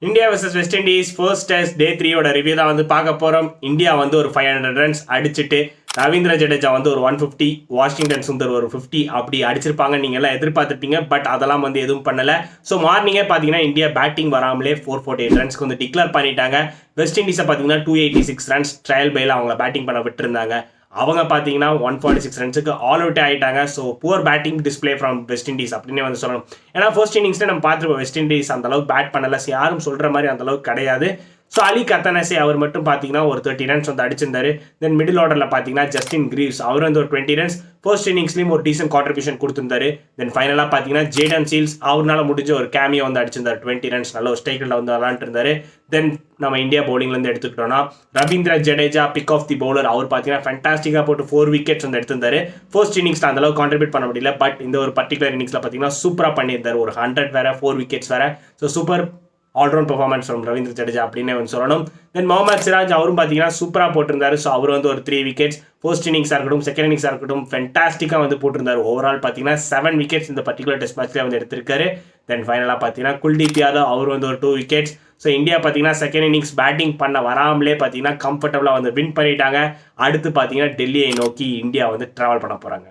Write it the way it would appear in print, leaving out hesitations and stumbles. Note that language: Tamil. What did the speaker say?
India vs west Indies first test டே 3 ஓட ரிவ்யூ தான் வந்து பார்க்க போகிறோம். இந்தியா வந்து ஒரு 500 ரன்ஸ் அடிச்சுட்டு ரவீந்திர ஜடேஜா வந்து ஒரு 150, வாஷிங்டன் சுந்தர் ஒரு 50 அப்படி அடிச்சிருப்பாங்க நீங்கள் எல்லாம் எதிர்பார்த்துருப்பீங்க. பட் அதெல்லாம் வந்து எதுவும் பண்ணலை. ஸோ மார்னிங்கே பார்த்தீங்கன்னா இந்தியா பேட்டிங் வராமலே 448 ரன்ஸ்க்கு வந்து டிக்ளேர் பண்ணிட்டாங்க. வெஸ்ட் இண்டீஸை பார்த்தீங்கன்னா 286 ரன்ஸ் ட்ரையல் பையில் அவங்கள பேட்டிங் பண்ண விட்டுருந்தாங்க. அவங்க பார்த்தீங்கன்னா 146 ரன்ஸுக்கு ஆல் அவுட் ஆகிட்டாங்க. So poor batting display from west Indies அப்படின்னு வந்து சொல்லணும். ஏன்னா ஃபர்ஸ்ட் இன்னிங்ஸில் நம்ம பார்த்துருப்போம் வெஸ்ட் இண்டீஸ் அந்த அளவுக்கு பேட் பண்ணல. யாரும் சொல்கிற மாதிரி அந்த அளவுக்கு கிடையாது. ஸோ அலி கத்தனசே அவர் மட்டும் பார்த்தீங்கன்னா ஒரு 30 ரன்ஸ் வந்து அடிச்சிருந்தாரு. தென் மிடில் ஆர்டரில் பார்த்தீங்கன்னா ஜஸ்டின் கிரீவ்ஸ் அவர் வந்து ஒரு 20 ரன்ஸ் ஃபர்ஸ்ட் இன்னிங்ஸ்லேயும் ஒரு டீசன்ட் கான்ட்ரிபியூஷன் கொடுத்துருந்தாரு. தென் ஃபைனலாக பார்த்தீங்கன்னா ஜேடன் சீல்ஸ் அவரால் முடிஞ்ச ஒரு கேமியோ வந்து அடிச்சிருந்தார் 20 ரன்ஸ் நல்ல ஒரு ஸ்ட்ரைக்கில் வந்து விளாண்டுருந்தாரு. தென் நம்ம இந்தியா பவுலிங்லேருந்து எடுத்துக்கிட்டோம்னா Ravindra Jadeja pick of the bowler அவர் பார்த்தீங்கன்னா ஃபேண்டாஸ்டிக்காக போட்டு 4 விக்கெட்ஸ் வந்து எடுத்திருந்தாரு. ஃபர்ஸ்ட் இன்னிங்ஸில் அந்த அளவுக்கு கான்ட்ரிபியூட் பண்ண முடியல. பட் இந்த ஒரு பர்டிகுலர் இன்னிங்ஸில் பார்த்தீங்கன்னா சூப்பராக பண்ணியிருந்தார். ஒரு 100 வேற 4 விக்கெட்ஸ் வேற. So super all-round performance from Ravindra Jadeja அப்படின்னு வந்து சொல்லணும். தென் முகமது சிராஜ் அவரும் பார்த்தீங்கன்னா சூப்பராக போட்டிருந்தாரு. ஸோ அவர் வந்து ஒரு 3 விக்கெட்ஸ் ஃபர்ஸ்ட் இன்னிங்ஸாக இருக்கட்டும் செகண்ட் இன்னிங்ஸாக இருக்கட்டும் ஃபென்டாஸ்டிக்காக வந்து போட்டிருந்தாரு. ஓவரால் பார்த்தீங்கன்னா 7 விக்கெட்ஸ் இந்த பர்டிகுலர் டெஸ்ட் மேட்ச்லேயே வந்து எடுத்திருக்காரு. தென் ஃபைனலாக பார்த்தீங்கன்னா குல்தீப் யாதவ் அவர் வந்து ஒரு 2 விக்கெட்ஸ். ஸோ இந்தியா பார்த்தீங்கன்னா செகண்ட் இன்னிங்ஸ் பேட்டிங் பண்ண வராமலே பார்த்தீங்கன்னா கம்ஃபர்டபுளாக வந்து வின் பண்ணிட்டாங்க. அடுத்து பார்த்தீங்கன்னா டெல்லியை நோக்கி இந்தியா வந்து ட்ராவல் பண்ண போகிறாங்க.